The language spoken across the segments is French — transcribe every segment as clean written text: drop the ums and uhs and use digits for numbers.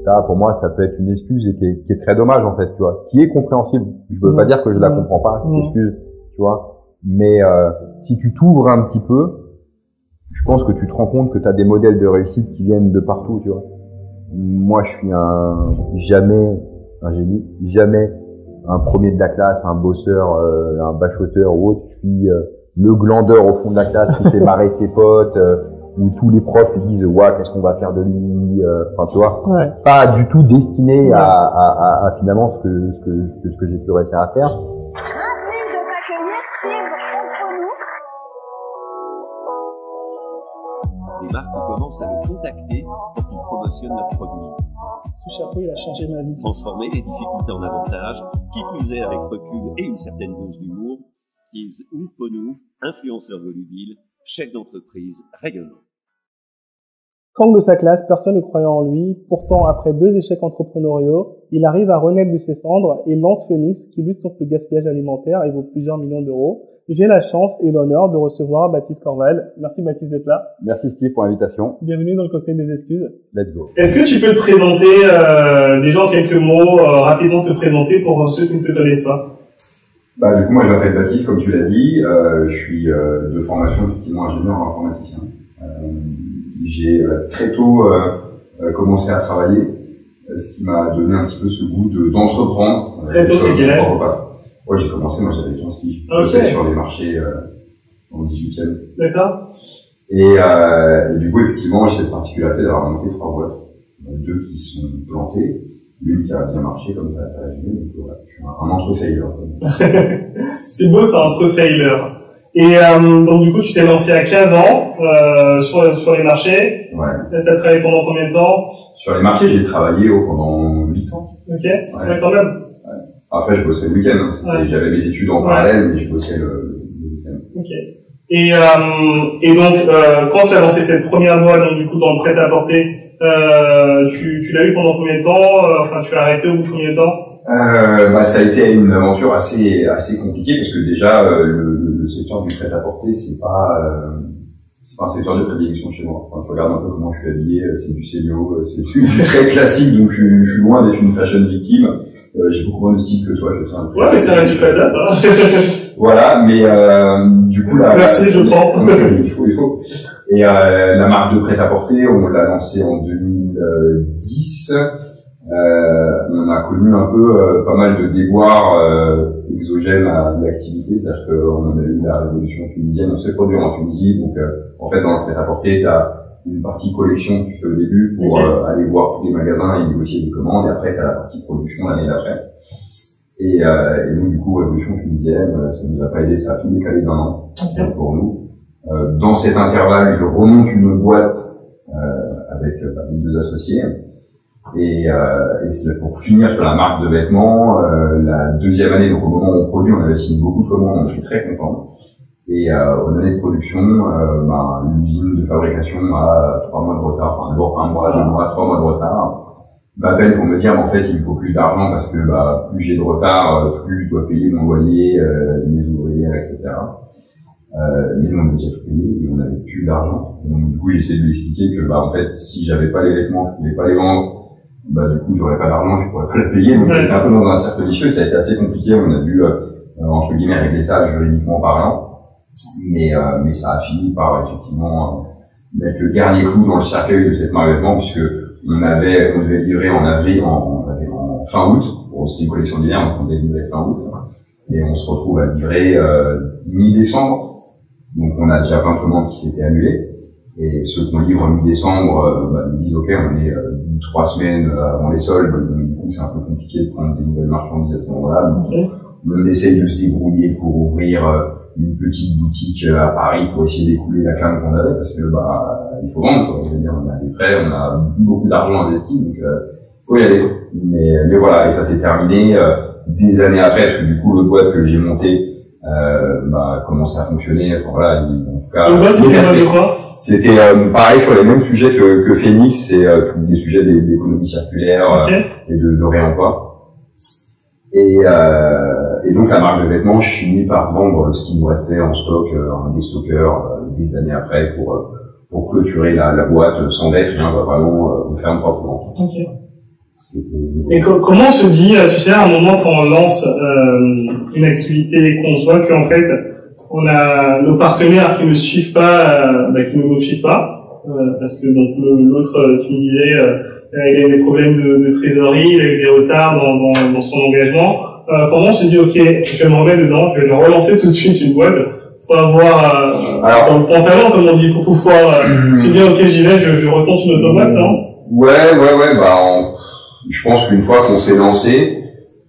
ça, pour moi, ça peut être une excuse et qui est très dommage, en fait, tu vois, qui est compréhensible. Je veux pas dire que je la comprends pas, cette excuse, tu vois. Mais, si tu t'ouvres un petit peu, je pense que tu te rends compte que tu as des modèles de réussite qui viennent de partout, tu vois. Moi, je suis jamais un génie, jamais un premier de la classe, un bosseur, un bachoteur ou autre. Je suis le glandeur au fond de la classe qui fait marrer ses potes, où tous les profs ils disent ouais, qu'est-ce qu'on va faire de lui, enfin tu vois, pas du tout destiné à finalement ce que j'ai pu réussir à faire. Ravi de t'accueillir, Steve, entre nous. Des marques commencent à le contacter pour qu'il promotionne leurs produits. Ce chapeau, il a changé ma vie. Transformer les difficultés en avantages, qui plus est avec recul et une certaine dose d'humour, Steve Oumponou, influenceur volubile, chef d'entreprise rayonnant. Kang de sa classe, personne ne croyait en lui. Pourtant, après 2 échecs entrepreneuriaux, il arrive à renaître de ses cendres et lance Phoenix, qui lutte contre le gaspillage alimentaire et vaut plusieurs millions d'euros. J'ai la chance et l'honneur de recevoir Baptiste Corval. Merci Baptiste d'être là. Merci Steve pour l'invitation. Bienvenue dans le cocktail des excuses. Let's go. Est-ce que tu peux te présenter, déjà en quelques mots, rapidement te présenter pour ceux qui ne te connaissent pas? Bah, du coup, moi, je m'appelle Baptiste, comme tu l'as dit. Je suis de formation, effectivement, ingénieur informaticien. J'ai très tôt commencé à travailler, ce qui m'a donné un petit peu ce goût d'entreprendre. Très tôt, c'est quel âge? Ouais, j'ai commencé, moi, j'avais 15 piges. Je bossais sur les marchés dans le 18e. D'accord. Et du coup, effectivement, j'ai cette particularité d'avoir monté 3 boîtes. 2 qui sont plantées. Une qui a bien marché, comme tu as résumé. Donc voilà, je suis un entre-failure. C'est beau, ça, entre-failure. Et donc du coup, tu t'es lancé à 15 ans sur les marchés. Ouais. T'as travaillé pendant combien de temps? Sur les marchés, j'ai travaillé pendant 8 ans. Ok, ouais, quand même. Ouais. Après, je bossais le week-end. J'avais mes études en parallèle, mais je bossais le week-end. Ok. Et donc, quand tu as lancé cette première boîte, donc du coup dans le prêt-à-porter, tu l'as eu pendant combien de temps? Enfin, tu l'as arrêté au bout de combien de temps? Ça a été une aventure assez compliquée parce que déjà le secteur du prêt-à-porter c'est pas un secteur de prédilection chez moi. Enfin, tu regardes un peu comment je suis habillé, c'est du Célio, c'est du très classique, donc je suis loin d'être une fashion victime. J'ai beaucoup moins de style que toi, je sais un peu. Ouais, mais ça reste du prêt-à, hein. Voilà, mais du coup là. Merci, je prends. Il faut. Et la marque de prêt-à-porter, on l'a lancée en 2010. On a connu un peu pas mal de déboires exogènes à l'activité, c'est-à-dire qu'on a eu la révolution tunisienne, on s'est produit en Tunisie, donc en fait dans le prêt-à-porter, tu as une partie collection que tu fais au début pour aller voir tous les magasins et négocier des commandes, et après tu as la partie production l'année d'après. Et donc du coup, révolution tunisienne, ça nous a pas aidé, ça a tout décalé d'1 an pour nous. Dans cet intervalle, je remonte une autre boîte avec 2 associés. Et c'est pour finir sur la marque de vêtements, la 2e année, donc au moment où on produit, on avait signé beaucoup de commandes, on était très contents. Et aux années de production, l'usine de fabrication a 3 mois de retard, enfin d'abord 1 mois, 2 mois, 3 mois de retard. M'appelle pour me dire en fait il me faut plus d'argent parce que plus j'ai de retard, plus je dois payer mon loyer, mes ouvriers, etc. Mais nous on avait déjà tout payé et on n'avait plus d'argent. Et donc du coup j'ai essayé de lui expliquer que en fait si j'avais pas les vêtements, je pouvais pas les vendre. Du coup j'aurais pas d'argent, je pourrais pas le payer, donc j'étais un peu dans un cercle vicieux, ça a été assez compliqué, on a dû entre guillemets régler ça juridiquement parlant, mais ça a fini par effectivement mettre le dernier clou dans le cercueil de cette marque de vêtements, puisque on devait livrer en avril, en fin août, c'était une collection d'hiver, donc on devait livrer fin août, et on se retrouve à livrer mi-décembre, donc on a déjà plein de commandes qui s'étaient annulées. Et ceux qu'on livre mi-décembre nous disent ok, on est 3 semaines avant les soldes, donc du coup c'est un peu compliqué de prendre des nouvelles marchandises à ce moment-là. Donc on essaye de se débrouiller pour ouvrir une petite boutique à Paris pour essayer d'écouler la cam qu'on avait, parce que il faut vendre, quoi. Je veux dire, on a des prêts, on a beaucoup d'argent investi, donc faut y aller. Mais voilà, et ça s'est terminé des années après, parce que du coup l'autre boîte que j'ai montée commencé à fonctionner. Enfin, voilà, en tout cas, c'était pareil sur les mêmes sujets que Phoenix, c'est des sujets d'économie circulaire et de réemploi. Et donc la marque de vêtements, je finis par vendre ce qui nous restait en stock à des stockeurs des années après pour clôturer la boîte sans dette, rien, vraiment on ferme proprement. Et comment on se dit, tu sais, à un moment quand on lance une activité et qu'on se voit qu'en fait, on a nos partenaires qui ne suivent pas, qui ne nous suivent pas, parce que donc l'autre, tu me disais, il a eu des problèmes de trésorerie, il a eu des retards dans son engagement. Comment on se dit, ok, je vais me remettre dedans, je vais le relancer tout de suite une boîte. Faut avoir dans le pantalon, comme on dit, pour pouvoir se dire, ok, j'y vais, je retourne une autre boîte, non? Ouais, je pense qu'une fois qu'on s'est lancé,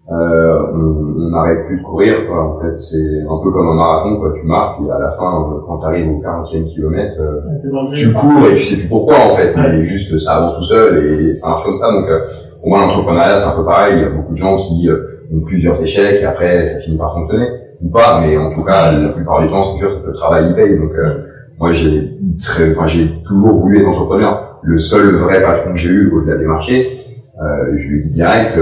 on n'arrête plus de courir, quoi. En fait, c'est un peu comme un marathon, quoi. Tu marches, et à la fin, quand tu arrives au 40e kilomètre, tu cours et tu sais plus pourquoi, en fait. Mais juste, ça avance tout seul et ça marche comme ça. Donc, pour moi, l'entrepreneuriat, c'est un peu pareil. Il y a beaucoup de gens qui ont plusieurs échecs et après, ça finit par fonctionner. Ou pas, mais en tout cas, la plupart du temps, c'est sûr que le travail y paye. Donc, moi, j'ai toujours voulu être entrepreneur. Le seul vrai patron que j'ai eu au-delà des marchés, je lui dis direct,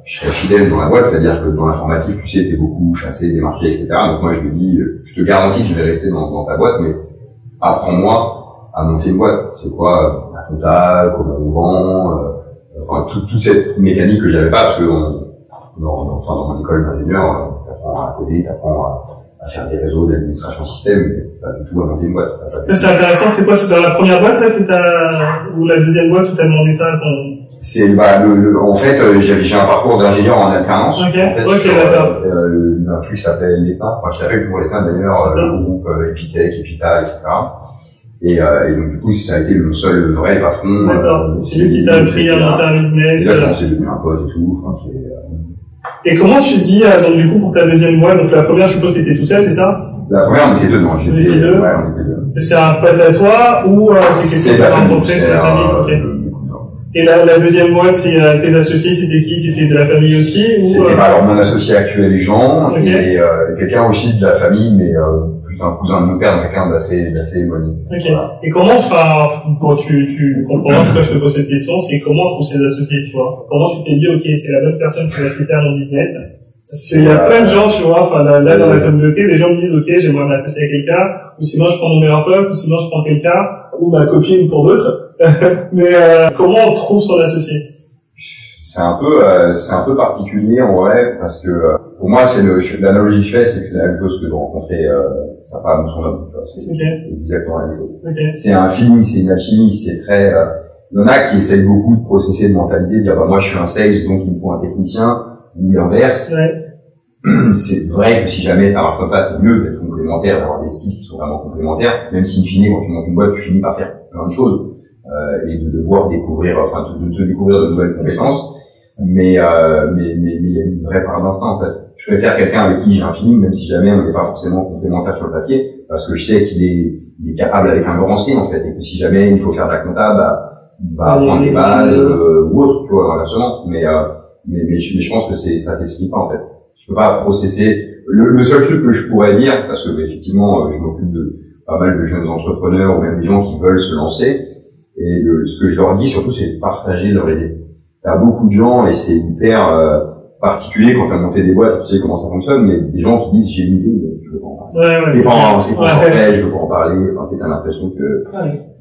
je serais fidèle dans la boîte, c'est-à-dire que dans l'informatique, tu sais, t'es beaucoup chassé des marchés, etc. Donc moi, je lui dis, je te garantis que je vais rester dans ta boîte, mais apprends-moi à monter une boîte. C'est quoi la compta, comment on vend, toute cette mécanique que j'avais pas, parce que dans mon école d'ingénieur, t'apprends à coder, t'apprends à faire des réseaux d'administration système, mais pas du tout à monter une boîte. Ça, c'est intéressant. C'est quoi? C'est dans la première boîte, ça, ou la deuxième boîte où t'as demandé ça à ton... En fait, j'ai un parcours d'ingénieur en alternance. D'accord. Un truc qui s'appelle l'EPA, qui s'appelle toujours l'EPA d'ailleurs, le groupe Epitech, Epita, etc. Et donc du coup, ça a été mon seul vrai patron. D'accord. C'est lui qui t'a appris à monter un business. Exactement, c'est devenu un pote et tout. Et comment tu dis, donc du coup, pour ta deuxième boîte, donc la première, je suppose que t'étais tout seul, c'est ça? La première, on était deux, non. Vous étiez deux? Ouais, on était deux. C'est un pote à toi, ou c'est quelqu'un que t'as rencontré, c'est la famille? Et la deuxième boîte, c'est tes associés, c'était qui? C'était de la famille aussi? C'était alors mon associé actuel, Jean, et quelqu'un aussi de la famille, mais plus un cousin de mon père, quelqu'un d'assez éloigné. Ok. Voilà. Et comment, tu comprends pourquoi je te pose cette question, c'est comment on trouve ses associés, tu vois? Comment tu t'es dit, ok, c'est la bonne personne qui va fitter à mon business? Parce qu'il y a plein de gens, tu vois, là dans la communauté, les gens me disent, ok, j'aimerais m'associer à quelqu'un, ou sinon je prends mon meilleur pote, ou sinon je prends quelqu'un, ou ma copine pour d'autres. Mais comment on trouve son associé? C'est un peu particulier en vrai, parce que pour moi, l'analogie que je fais, c'est que c'est la même chose que de rencontrer sa femme ou son homme. C'est exactement la même chose. C'est un feeling, c'est une alchimie, c'est très. Il y en a qui essayent beaucoup de processer, de mentaliser, de dire moi je suis un sales, donc il me faut un technicien, ou l'inverse. C'est vrai que si jamais ça marche comme ça, c'est mieux d'être complémentaire, d'avoir des skills qui sont vraiment complémentaires, même si in fine, quand tu montes une boîte, tu finis par faire plein de choses. Et de devoir découvrir, de te découvrir de nouvelles compétences, mais il y a une vraie part d'instinct en fait. Je préfère quelqu'un avec qui j'ai un feeling, même si jamais on n'est pas forcément complémentaire sur le papier, parce que je sais qu'il est capable avec un grand C en fait, et que si jamais il faut faire de la compta, il va apprendre des bases ou autre, tu vois, inversement. Mais je pense que ça s'explique pas en fait. Je peux pas processer. Le seul truc que je pourrais dire, parce que effectivement, je m'occupe de pas mal de jeunes entrepreneurs ou même des gens qui veulent se lancer. Et ce que je leur dis surtout, c'est de partager leur idée. Il y a beaucoup de gens, et c'est hyper particulier quand tu as monté des boîtes, tu sais comment ça fonctionne, mais des gens qui disent j'ai une idée, mais je veux pas en parler. C'est pas vrai, je veux pas en parler. Enfin, t'as l'impression que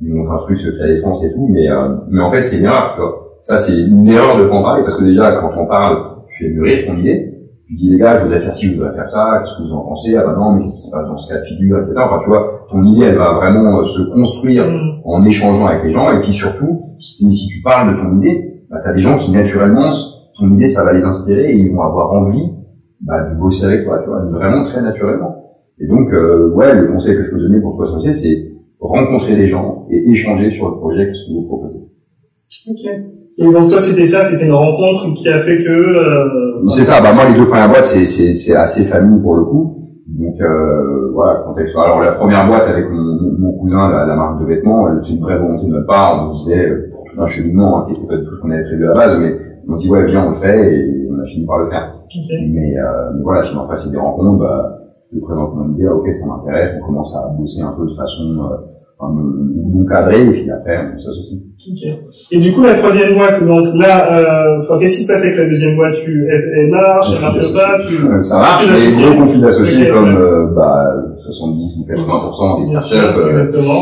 ils montrent un truc secret défense et tout, mais en fait c'est une erreur, tu vois. Ça c'est une erreur de pas en parler, parce que déjà quand on parle, tu fais mûrir ton idée. Tu dis les gars, je voudrais faire ci, je voudrais faire ça, qu'est-ce que vous en pensez? Ah bah non, mais qu'est-ce qui se passe dans ce cas de figure, etc. Enfin, tu vois, ton idée, elle va vraiment se construire en échangeant avec les gens, et puis surtout, si tu parles de ton idée, bah, t'as des gens qui naturellement, ton idée, ça va les inspirer, et ils vont avoir envie, de bosser avec toi, tu vois, vraiment très naturellement. Et donc, le conseil que je peux donner pour toi associer, c'est rencontrer des gens et échanger sur le projet que vous proposez. Ok. Et donc toi c'était une rencontre qui a fait que c'est ça, moi les deux premières boîtes c'est assez famille pour le coup. Donc voilà, contexte. Alors la première boîte avec mon cousin, la marque de vêtements, c'est une vraie volonté de notre part, on nous disait pour tout un cheminement qui était pas tout ce qu'on avait prévu à la base, mais on dit ouais viens on le fait et on a fini par le faire. Mais voilà, sinon après c'est des rencontres, je te présente mon idée, ok ça m'intéresse, on commence à bosser un peu de façon non cadrée et puis après on s'associe. Okay. Et du coup, la troisième boîte, donc là, qu'est-ce qui se passe avec la deuxième boîte? Elle marche, elle marche pas? Ça marche, il y a des gros conflits d'associés comme 70 ou 80% des startups. Exactement.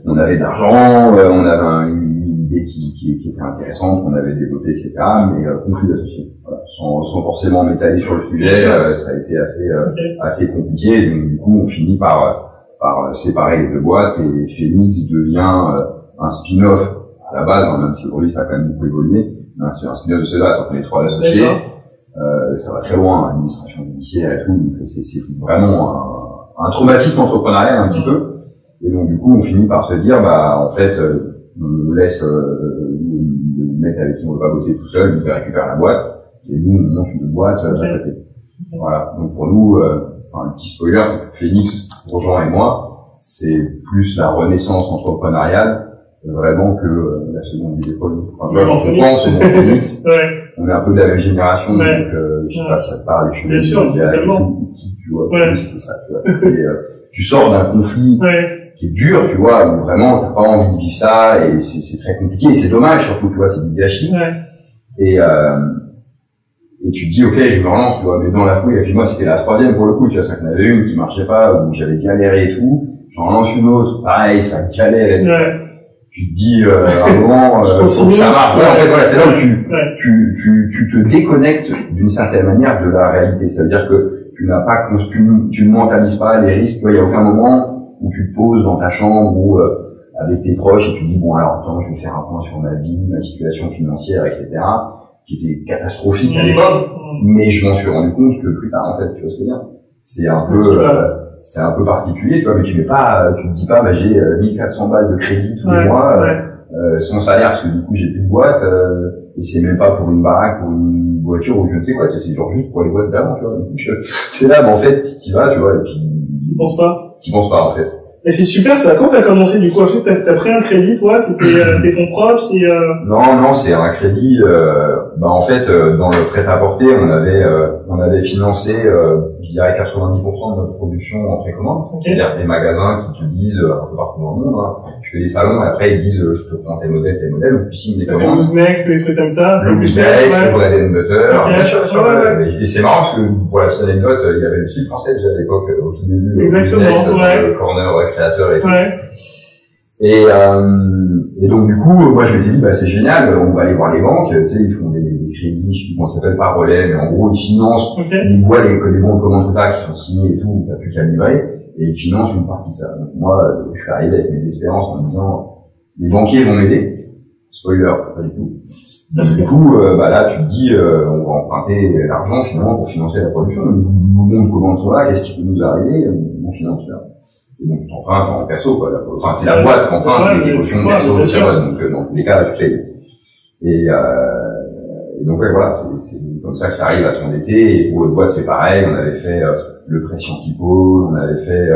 On avait de l'argent, on avait idée qui était intéressante, qu'on avait développée, etc., mais conflit d'associés. Voilà. Sans forcément m'étaler sur le sujet, ça a été assez compliqué, donc du coup on finit par séparer les deux boîtes, et Phoenix devient un spin-off à la base, même si aujourd'hui ça a quand même beaucoup évolué, c'est un spin-off de cela, ça les trois associés, ça va très loin, l'administration judiciaire et tout, donc c'est vraiment un traumatisme entrepreneurial un petit peu, et donc du coup on finit par se dire, en fait, on laisse le mec avec qui on veut pas bosser tout seul, il récupère la boîte, et nous on monte une boîte à côté. Voilà, donc pour nous, le petit spoiler, c'est que Phoenix, pour Jean et moi, c'est plus la renaissance entrepreneuriale vraiment que la seconde vie des produits. Enfin, tu vois, quand on pense au Phoenix, on est un peu de la même génération, donc je sais pas si ça te parle, je suis tu vois, plus que ça, tu vois. Et, tu sors d'un conflit qui est dur, tu vois, où vraiment t'as pas envie de vivre ça, et c'est très compliqué, et c'est dommage, surtout, tu vois, c'est du gâchis. Et tu te dis, ok, je me relance, tu vois, mais dans la foulée, et puis moi, c'était la troisième pour le coup, tu vois, ça qu'il y en avait une qui marchait pas, où j'avais galéré et tout, j'en lance une autre, pareil, ça galère, tu te dis, à un moment, faut que ça marche. En fait, voilà, c'est là où tu te déconnectes d'une certaine manière de la réalité. Ça veut dire que tu ne mentalises pas les risques, tu vois, il y a aucun moment où tu te poses dans ta chambre ou, avec tes proches et tu te dis, bon, alors, attends, je vais faire un point sur ma vie, ma situation financière, etc., qui était catastrophique à l'époque, mais je m'en suis rendu compte que plus tard, en fait, tu vois ce que je veux dire. C'est un peu particulier, tu vois, mais tu te dis pas, j'ai 1400 balles de crédit tous les mois, sans salaire, parce que du coup, j'ai plus de boîte, et c'est même pas pour une baraque, pour une voiture, ou je ne sais quoi, c'est genre juste pour les boîtes d'avant, tu vois. Donc, c'est là, mais en fait, t'y vas, tu vois, et puis... T'y penses pas, en fait. Et c'est super, ça. Quand t'as commencé, du coup, en fait, t'as pris un crédit, toi, c'était tes fonds propres, c'est Non, c'est un crédit, en fait, dans le prêt-à-porter, on avait financé, je dirais 90% de notre production en précommande. C'est-à-dire des magasins qui te disent, un peu partout dans le monde, tu fais des salons, et après, ils disent, je te prends tes modèles, ou tu signes des commandes. Le Next, des trucs comme ça. Le Next, le Bread and Butter. Et c'est marrant parce que, pour la petite anecdote, il y avait le site français déjà à l'époque, au tout début. Exactement, le corner créateur et tout. Et donc du coup, moi je m'étais dit, c'est génial, on va aller voir les banques, tu sais, ils font des crédits, je sais plus comment ça s'appelle, par relais, mais en gros ils financent, ils voient les bons de commande qui sont signés et tout, t'as plus qu'à livrer, et ils financent une partie de ça. Donc moi, je suis arrivé avec mes espérances en me disant, les banquiers vont m'aider. Spoiler, pas du tout. Donc, du coup, là, tu te dis, on va emprunter l'argent finalement pour financer la production. Le monde de commandes sont là, qu'est-ce qui peut nous arriver? On finance ça. Et donc, tu t'empruntes en perso, quoi. Enfin, c'est la boîte qui emprunte, les cautions perso de la boîte. Donc, dans tous les cas, tu payes. Et donc, voilà, c'est comme ça que tu arrives à t'endetter. Et pour votre boîte, c'est pareil. On avait fait le prêt Scientipo, on avait fait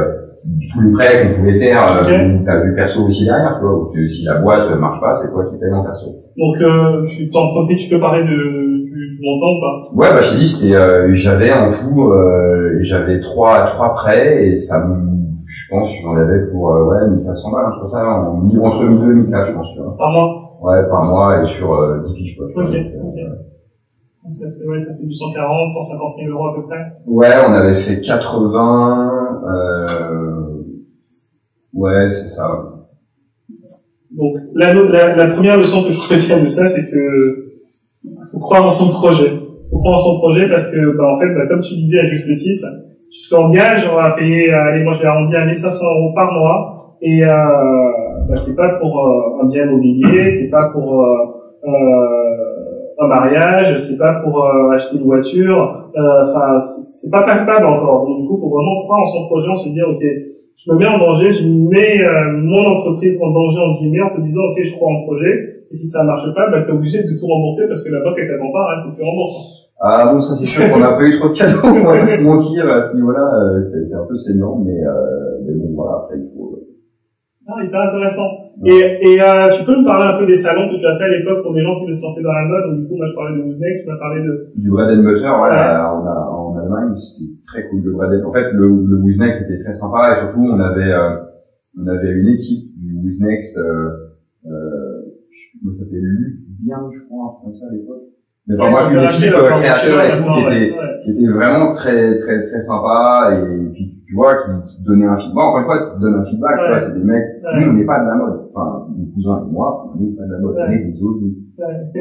tous les prêts qu'on pouvait faire. T'as vu perso aussi derrière, quoi. Si la boîte marche pas, c'est toi qui payes en perso. Donc, tu t'es emprunté, tu peux parler du montant ou pas? Ouais, je t'ai dit, j'avais en tout, j'avais trois prêts, et ça je pense que j'en avais pour 1500 balles, entre ça, entre 1002 et 1004, je pense. Tu vois. Par mois? Ouais, par mois, et sur 10 fiches, quoi. Ok. Ça fait du 140, 150 000 euros à peu près. Ouais, on avait fait 80, ouais, c'est ça. Donc, la première leçon que je retiens de ça, c'est que faut croire en son projet. Faut croire en son projet parce que, en fait, comme tu disais à juste titre, tu t'engages à payer, moi j'ai arrondi à 1500 euros par mois, et c'est pas pour un bien immobilier, c'est pas pour un mariage, c'est pas pour acheter une voiture, c'est pas palpable encore. Donc du coup, faut vraiment croire en son projet, en se dire, ok, je me mets en danger, je mets mon entreprise en danger en guillemets, en te disant, ok, je crois en le projet, et si ça marche pas, t'es obligé de tout rembourser parce que la banque elle t'attend pas, faut que tu rembourses. Ah bon, ça c'est sûr qu'on n'a pas eu trop de cadeaux, on va pas se mentir à ce niveau-là, ça a été un peu saignant, mais bon voilà, après il faut... hyper intéressant. Ouais. Et tu peux me parler un peu des salons que tu as fait à l'époque pour des gens qui veulent se lancer dans la mode? Donc du coup, moi je parlais de Wooznext, tu m'as parlé du Bread and Butter, en Allemagne, c'était très cool, le Bread and... En fait, le Wooznext était très sympa, et surtout on avait une équipe du Wooznext, je sais plus comment ça s'appelait, Luc Bien, je crois, un truc comme ça à l'époque. Mais enfin, moi, une équipe créateur et tout, qui était vraiment très, très, très sympa, et puis, tu vois, qui te donnaient un feedback. Encore une fois, tu te donnes un feedback, tu vois, c'est des mecs, nous, on n'est pas de la mode. Enfin, mon cousin et moi, on n'est pas de la mode, on est des autres.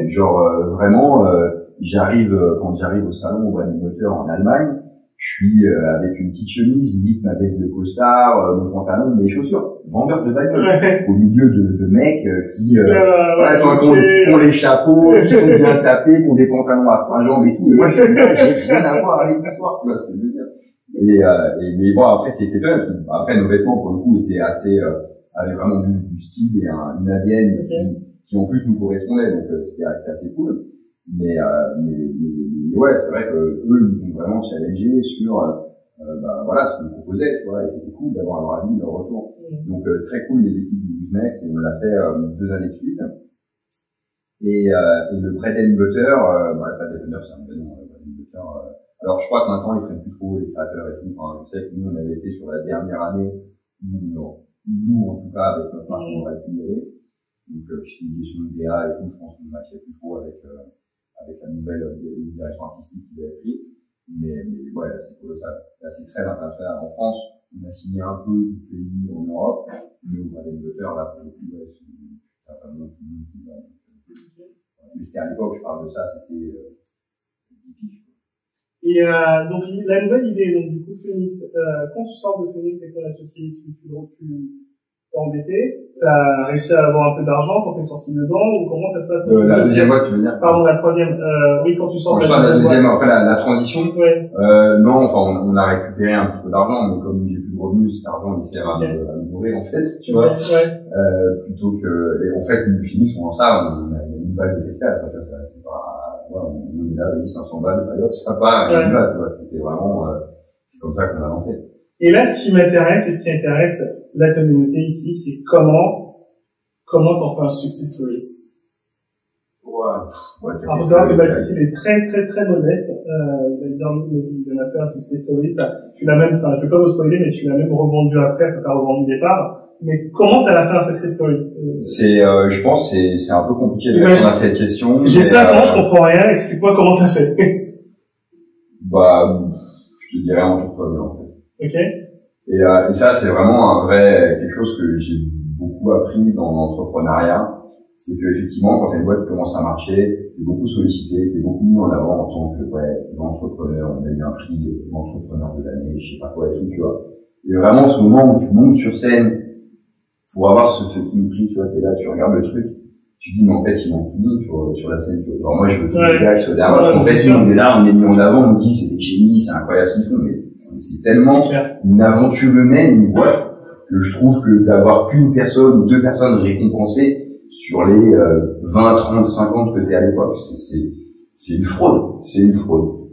Genre, vraiment, quand j'arrive au salon, on voit des moteurs en Allemagne, je suis avec une petite chemise, limite ma veste de costard, mon pantalon, mes chaussures. Vendeur de bagnole. Au milieu de mecs qui ont les chapeaux, qui sont bien sapés, qui ont des pantalons à 3 jambes et tout. Et moi, je suis là, j'ai rien à voir avec l'histoire, tu vois ce que je veux dire. Mais bon, après, c'est exceptionnel. Après, nos vêtements, pour le coup, étaient assez, avaient vraiment du style et une ADN qui en plus nous correspondait. Donc, c'était assez cool. Mais ouais, c'est vrai que eux, ils nous ont vraiment challengé sur, voilà, ce qu'on proposait, tu vois, et c'était cool d'avoir leur avis, leur retour. Donc, très cool, les équipes du business, et on l'a fait 2 années de suite. Et le bread and butter, bread and butter, c'est un vrai nom, bread and butter. Alors, je crois que maintenant, ils prennent plus trop les créateurs et tout. Enfin, je sais que nous, on avait été sur la dernière année, nous, en tout cas, avec notre marque, on aurait pu y aller. Donc, c'est une question de DA et tout, je pense qu'on matchait plus trop avec la nouvelle direction artistique qu'ils avaient pris. Mais ouais, c'est colossal. Là, c'est très international. En France, on a signé un peu du pays en Europe, mais au bread and butter, là, pour le coup, ouais, c'est vraiment tout le monde qui va. Mais c'était à l'époque, je parle de ça, c'était typique. Et donc la nouvelle idée, donc du coup Phoenix, quand tu sors de Phoenix et que ton associé, tu t'es endetté, t'as réussi à avoir un peu d'argent quand t'es sorti dedans, ou comment ça se passe? La deuxième boîte, tu veux dire? Pardon, la troisième. Oui, quand tu sors de la deuxième, enfin la transition. Ouais. Non, enfin on a récupéré un petit peu d'argent, mais comme j'ai plus de revenus, cet argent il sert à me nourrir en fait, tu vois. Plutôt que, et en fait, nous Phoenix, on ça, on a une bague de capital, c'est pas, on est là, 500 balles, hop, ça part, et là, tu vois, c'était vraiment, c'est comme ça qu'on a lancé. Et là, ce qui m'intéresse et ce qui intéresse la communauté ici, c'est comment t'en fais un success story. Alors, faut savoir que Baptiste, il est très, très, très modeste. Il en a fait un success story. Tu l'as même, je vais pas vous spoiler, mais tu l'as même revendu après, t'as revendu au départ. Mais comment t'as fait un success story? Je pense, c'est un peu compliqué de répondre à cette question. J'ai 5 ans, je comprends rien. Explique-moi comment t'as fait. Je te dirais en tout cas, en fait. Ok. Et ça, c'est vraiment quelque chose que j'ai beaucoup appris dans l'entrepreneuriat. C'est que, effectivement, quand une boîte commence à marcher, t'es beaucoup sollicité, t'es beaucoup mis en avant en tant que, l'entrepreneur. On a eu un prix d'entrepreneur de l'année, je sais pas quoi et tout, tu vois. Et vraiment, ce moment où tu montes sur scène pour avoir ce fucking prix, tu vois, t'es là, tu regardes le truc, tu te dis, mais en fait, ils m'ont tout mis sur la scène, tu vois. Genre, moi, je veux tout les gars qui soient derrière. En fait, si on est là, on est mis en avant, on nous dit, c'est des génies, c'est incroyable ce qu'ils font, mais c'est tellement une aventure humaine, une boîte, que je trouve que d'avoir qu'une personne ou 2 personnes récompensées sur les 20, 30, 50 que t'es à l'époque, c'est une fraude. C'est une fraude.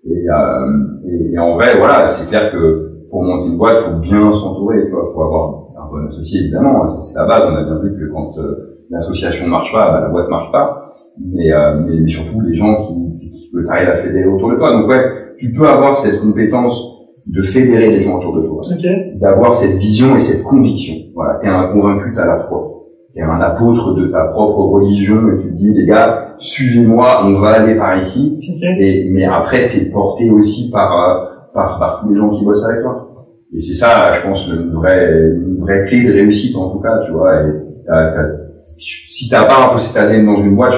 Et en vrai, voilà, c'est clair que pour monter une boîte, il faut bien s'entourer, tu vois, faut avoir un bon associé, évidemment, c'est la base. On a bien vu que quand l'association marche pas, la boîte marche pas. Mais surtout les gens qui peuvent t'arriver à fédérer autour de toi. Donc ouais, tu peux avoir cette compétence de fédérer les gens autour de toi, d'avoir cette vision et cette conviction. Voilà, t'es un convaincu à la fois. T'es un apôtre de ta propre religion et tu te dis, les gars, suivez-moi, on va aller par ici. Mais après, t'es porté aussi par tous les gens qui bossent avec toi. Et c'est ça, je pense, une vraie clé de réussite, en tout cas, tu vois. Et si t'as pas un peu cette ADN dans une boîte,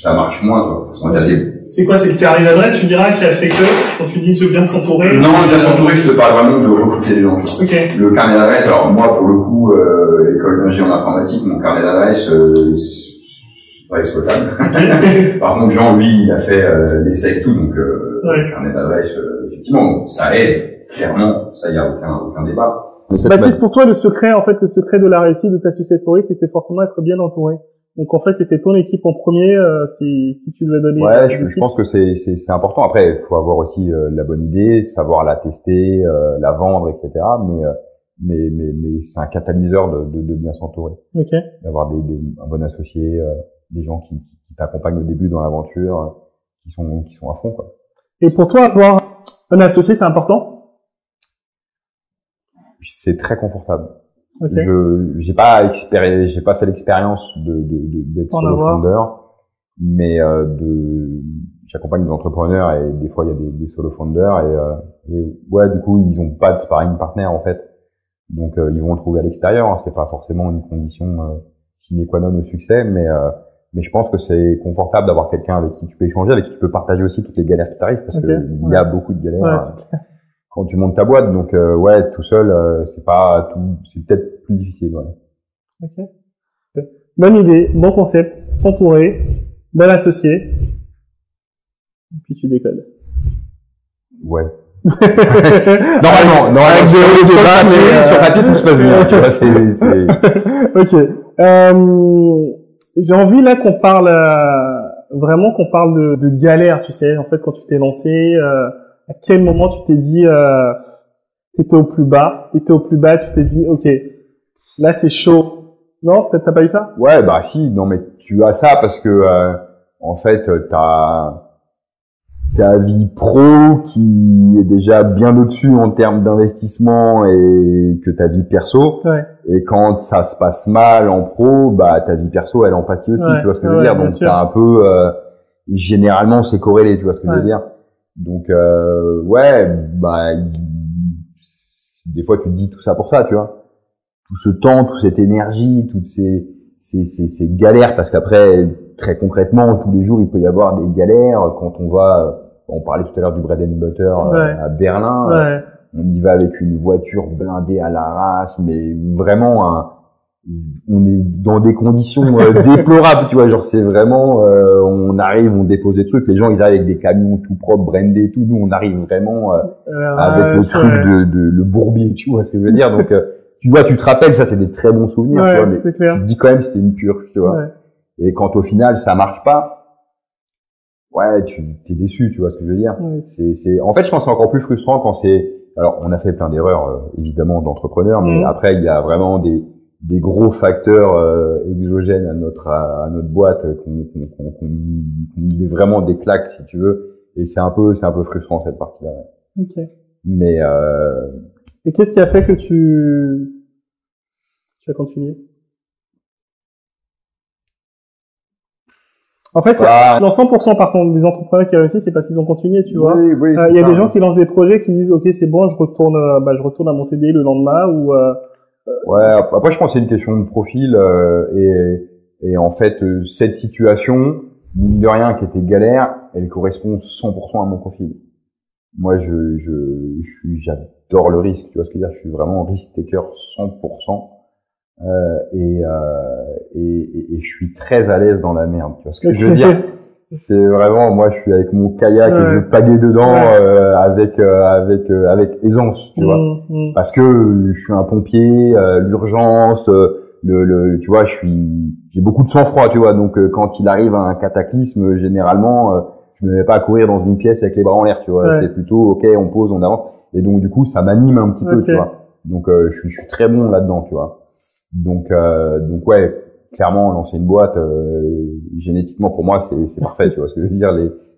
ça marche moins, toi. C'est quoi, c'est le carnet d'adresse, tu diras, qui a fait que, quand tu dis de bien s'entourer? Non, bien s'entourer, je te parle vraiment de recruter les gens. Le carnet d'adresse, alors moi, pour le coup, école d'ingé en informatique, mon carnet d'adresse, c'est pas exploitable. Par contre, Jean, lui, il a fait l'essai et tout, donc le carnet d'adresse, effectivement, ça aide, clairement, ça, y a aucun débat. Baptiste, pour toi, le secret de la réussite de ta success story, c'était forcément être bien entouré. Donc en fait, c'était ton équipe en premier, si tu devais donner. Ouais, je pense que c'est important. Après, il faut avoir aussi la bonne idée, savoir la tester, la vendre, etc. Mais c'est un catalyseur de bien s'entourer. Okay. D'avoir un bon associé, des gens qui t'accompagnent au début dans l'aventure, qui sont à fond, quoi. Et pour toi, avoir un associé, c'est important? C'est très confortable. Okay. J'ai pas fait l'expérience d'être solo founder, mais j'accompagne des entrepreneurs et des fois il y a des solo founders et ouais, du coup ils ont pas de sparring partner en fait, donc ils vont le trouver à l'extérieur, hein. C'est pas forcément une condition sine qua non au succès, mais je pense que c'est confortable d'avoir quelqu'un avec qui tu peux échanger, avec qui tu peux partager aussi toutes les galères qui t'arrivent, parce que il y a beaucoup de galères quand tu montes ta boîte, donc ouais, tout seul c'est pas tout, c'est peut-être plus difficile, ouais. Ok. Bonne idée, bon concept, s'entourer, bon associé, et puis tu décolles. Ouais. Normalement, sur papier tout se passe bien, tu vois, c'est... Ok. J'ai envie là qu'on parle vraiment qu'on parle de galère, tu sais, en fait quand tu t'es lancé, à quel moment tu t'es dit t'étais au plus bas, tu t'es dit ok, là c'est chaud. Non, peut-être t'as pas eu ça? Ouais, bah si, non mais tu as ça parce que en fait t'as ta vie pro qui est déjà bien au-dessus en termes d'investissement et que ta vie perso. Ouais. Et quand ça se passe mal en pro, bah ta vie perso elle en pâtit aussi, tu vois ce que je veux dire. Donc t'as un peu généralement c'est corrélé, tu vois ce que je veux dire. Donc ouais, bah des fois tu te dis tout ça pour ça, tu vois. Tout ce temps, toute cette énergie, toutes ces galères, parce qu'après, très concrètement, tous les jours, il peut y avoir des galères. Quand on parlait tout à l'heure du bread and butter à Berlin, on y va avec une voiture blindée à la race, mais vraiment, on est dans des conditions déplorables, tu vois, genre c'est vraiment, on arrive, on dépose des trucs, les gens ils arrivent avec des camions tout propres, brandés, tout, nous on arrive vraiment avec le truc de le bourbier, tu vois ce que je veux dire, donc tu vois, tu te rappelles, ça c'est des très bons souvenirs, tu vois, mais tu te dis quand même c'était une purge, tu vois. Et quand au final ça marche pas, ouais, tu t'es déçu, tu vois ce que je veux dire. En fait, je pense que c'est encore plus frustrant quand alors on a fait plein d'erreurs évidemment d'entrepreneurs, mais après il y a vraiment des gros facteurs exogènes à notre boîte qu'on met vraiment des claques si tu veux, et c'est un peu frustrant cette partie-là. Ouais. Ok. Mais et qu'est-ce qui a fait que tu as continué? En fait, dans 100% des entrepreneurs qui réussissent, c'est parce qu'ils ont continué, tu vois. Oui, il y a des gens qui lancent des projets qui disent, ok, c'est bon, je retourne à mon CDI le lendemain ou. Ouais. Après, je pense que c'est une question de profil et en fait, cette situation, mine de rien, qui était galère, elle correspond 100% à mon profil. Moi, j'adore le risque, tu vois ce que je veux dire, je suis vraiment risk taker 100%, et je suis très à l'aise dans la merde, tu vois ce que je veux dire. C'est vraiment, moi, je suis avec mon kayak et je paguais dedans, avec aisance, tu vois. Parce que je suis un pompier, l'urgence, tu vois, j'ai beaucoup de sang-froid, tu vois, donc, quand il arrive un cataclysme, généralement, je me mets pas à courir dans une pièce avec les bras en l'air, tu vois. C'est plutôt, ok, on pose, on avance. Et donc, du coup, ça m'anime un petit peu, tu vois. Donc, je suis très bon là-dedans, tu vois. Donc ouais, clairement, lancer une boîte, génétiquement, pour moi, c'est parfait, tu vois ce que je veux dire.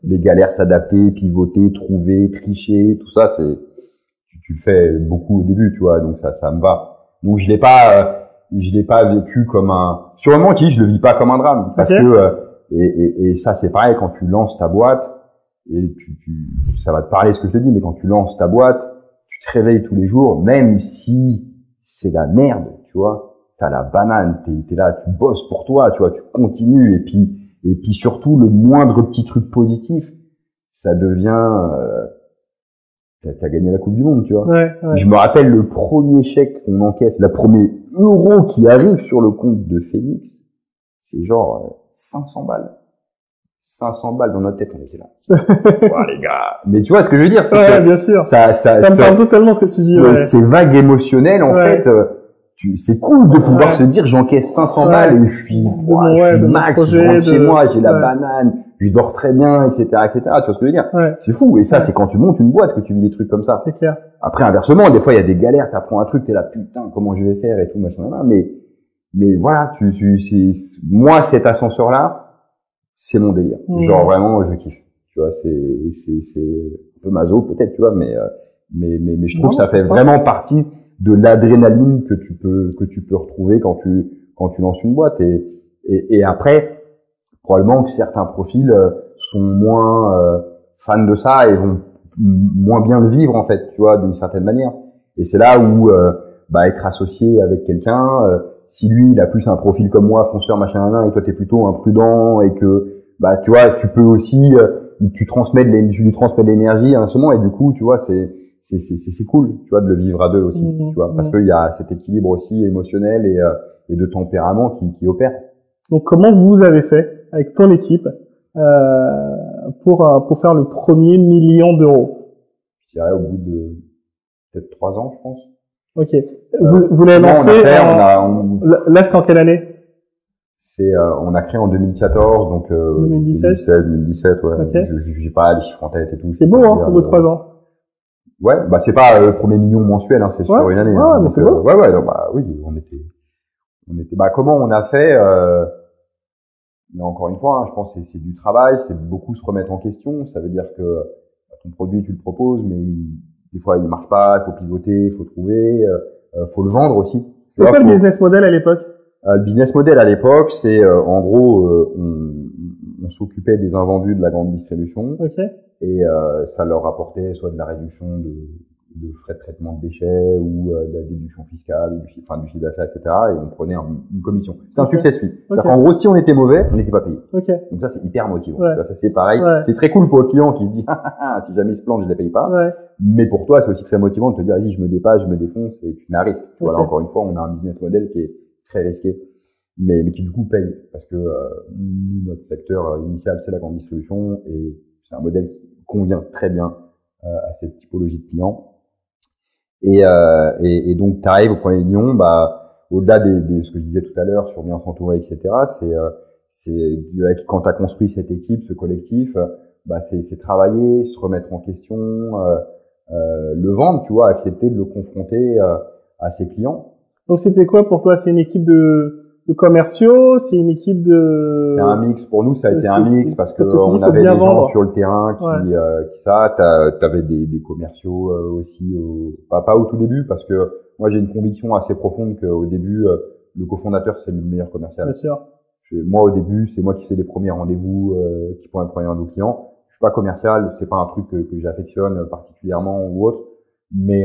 Les galères, s'adapter, pivoter, trouver, tricher, tout ça, tu le fais beaucoup au début, tu vois. Donc, ça me va. Donc, je l'ai pas vécu comme sûrement, je le vis pas comme un drame. Parce que, et ça c'est pareil quand tu lances ta boîte et ça va te parler ce que je te dis, mais quand tu lances ta boîte, tu te réveilles tous les jours, même si c'est la merde, tu vois, t'as la banane, t'es là, tu bosses pour toi, tu vois, tu continues, et puis surtout le moindre petit truc positif, ça devient t'as gagné la Coupe du Monde, tu vois. Je me rappelle le premier chèque qu'on encaisse, la première euro qui arrive sur le compte de Phoenix, c'est genre 500 balles. 500 balles dans notre tête, on était là. Ouais, les gars. Mais tu vois ce que je veux dire, bien sûr. Ça me parle totalement ce que tu dis. C'est vague émocionnel, en fait. C'est cool de pouvoir se dire, j'encaisse 500 balles et je suis max, je rentre chez moi, j'ai la banane, je dors très bien, etc., etc. Tu vois ce que je veux dire? C'est fou. Et ça, c'est quand tu montes une boîte que tu vis des trucs comme ça. C'est clair. Après, inversement, des fois, il y a des galères, t'apprends un truc, t'es là, putain, comment je vais faire et tout, machin, mais voilà, moi, cet ascenseur-là, c'est mon délire. Genre, vraiment, je kiffe. Tu vois, c'est un peu maso, peut-être, tu vois, mais je trouve que ça fait vraiment partie de l'adrénaline que tu peux retrouver quand tu lances une boîte. Et après, probablement que certains profils sont moins fans de ça et vont moins bien le vivre en fait, tu vois, d'une certaine manière. Et c'est là où être associé avec quelqu'un, si lui il a plus un profil comme moi, fonceur machin et toi t'es plutôt imprudent et que tu vois, tu peux aussi tu lui transmets de l'énergie à un moment et du coup, tu vois, c'est cool, tu vois, de le vivre à deux aussi, tu vois, parce qu'il y a cet équilibre aussi émotionnel et de tempérament qui opère. Donc, comment vous avez fait avec ton équipe pour faire le premier million d'euros? Je dirais au bout de peut-être 3 ans, je pense. Ok. Vous l'avez lancé là, c'était en quelle année? On a créé en 2014, donc 2017, ouais. Okay. J'ai pas les chiffres en tête et tout. C'est beau, hein, au bout de 3 ans. Ouais, c'est pas le premier million mensuel, hein, c'est sur une année. Ouais, hein, mais donc, c'est beau. Donc, oui, on était. Comment on a fait là encore une fois, hein, je pense que c'est du travail, c'est beaucoup se remettre en question. Ça veut dire que ton produit tu le proposes, mais des fois il marche pas, il faut pivoter, il faut trouver, faut le vendre aussi. C'était quoi le business model à l'époque? Le business model à l'époque, c'est en gros, on s'occupait des invendus de la grande distribution, et ça leur apportait soit de la réduction de frais de traitement de déchets ou de la déduction fiscale, du chiffre d'affaires, etc. Et on prenait une commission. C'est un success fee. C'est-à-dire qu'en gros, si on était mauvais, on n'était pas payé. Donc ça, c'est hyper motivant. Ça, c'est pareil. C'est très cool pour le client qui se dit si jamais il se plante, je ne les paye pas. Mais pour toi, c'est aussi très motivant de te dire vas-y, je me dépasse, je me défonce et tu mets un risque. Voilà, encore une fois, on a un business model qui est très risqué, mais qui du coup paye parce que nous, notre secteur initial, c'est la grande distribution et c'est un modèle qui convient très bien à cette typologie de clients. Et donc, tu arrives au premier million, au-delà de ce que je disais tout à l'heure sur bien s'entourer, etc. Quand tu as construit cette équipe, ce collectif, c'est travailler, se remettre en question, le vendre, tu vois, accepter de le confronter à ses clients. Donc, c'était quoi pour toi? C'est une équipe de commerciaux, c'est une équipe de... C'est un mix. Pour nous, ça a été un mix parce que on avait des gens sur le terrain t'avais des commerciaux aussi, pas au tout début, parce que moi j'ai une conviction assez profonde qu'au début, le cofondateur c'est le meilleur commercial. Bien sûr. Moi au début, c'est moi qui fais les premiers rendez-vous, qui prend un premier rendez-vous client. Je suis pas commercial, c'est pas un truc que j'affectionne particulièrement ou autre, mais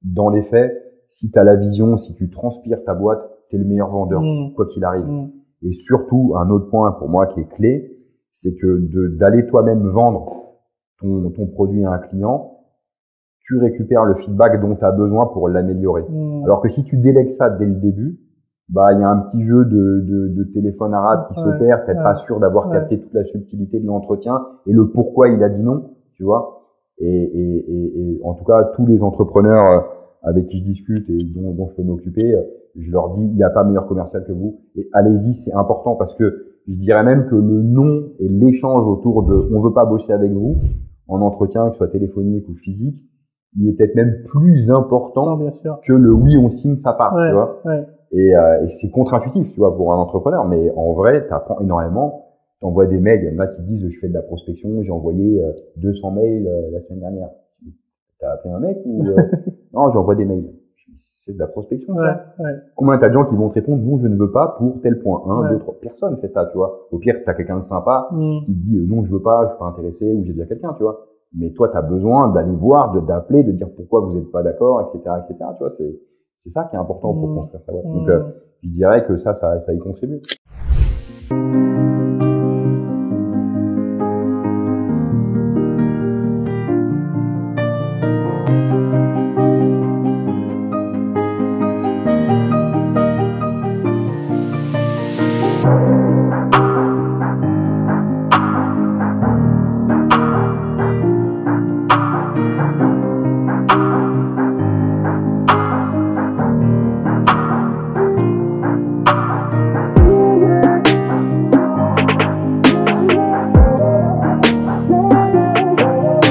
dans les faits, si tu as la vision, si tu transpires ta boîte, t'es le meilleur vendeur, quoi qu'il arrive. Et surtout, un autre point pour moi qui est clé, c'est que d'aller toi-même vendre ton produit à un client, tu récupères le feedback dont tu as besoin pour l'améliorer. Alors que si tu délègues ça dès le début, il y a un petit jeu de téléphone arabe qui s'opère, t'es pas sûr d'avoir capté toute la subtilité de l'entretien et le pourquoi il a dit non, tu vois. Et en tout cas, tous les entrepreneurs avec qui je discute et dont je peux m'occuper, je leur dis, il n'y a pas meilleur commercial que vous. Et allez-y, c'est important parce que je dirais même que le non et l'échange autour de on veut pas bosser avec vous en entretien, que ce soit téléphonique ou physique, il est peut-être même plus important que le oui, on signe sa part, tu vois. Et c'est contre-intuitif, tu vois, pour un entrepreneur. Mais en vrai, tu apprends énormément. T'envoies des mails, il y en a qui disent, je fais de la prospection, j'ai envoyé 200 mails la semaine dernière. T'as appelé un mec ou non, j'envoie des mails. C'est de la prospection. Combien t'as de gens qui vont te répondre non, je ne veux pas pour tel point. 1, 2, 3. Personne fait ça, tu vois. Au pire, t'as quelqu'un de sympa qui te dit non, je veux pas, je suis pas intéressé ou j'ai déjà quelqu'un, tu vois. Mais toi, t'as besoin d'aller voir, d'appeler, de dire pourquoi vous n'êtes pas d'accord, etc., etc. Tu vois, c'est ça qui est important pour construire sa boîte. Donc, je dirais que ça y contribue.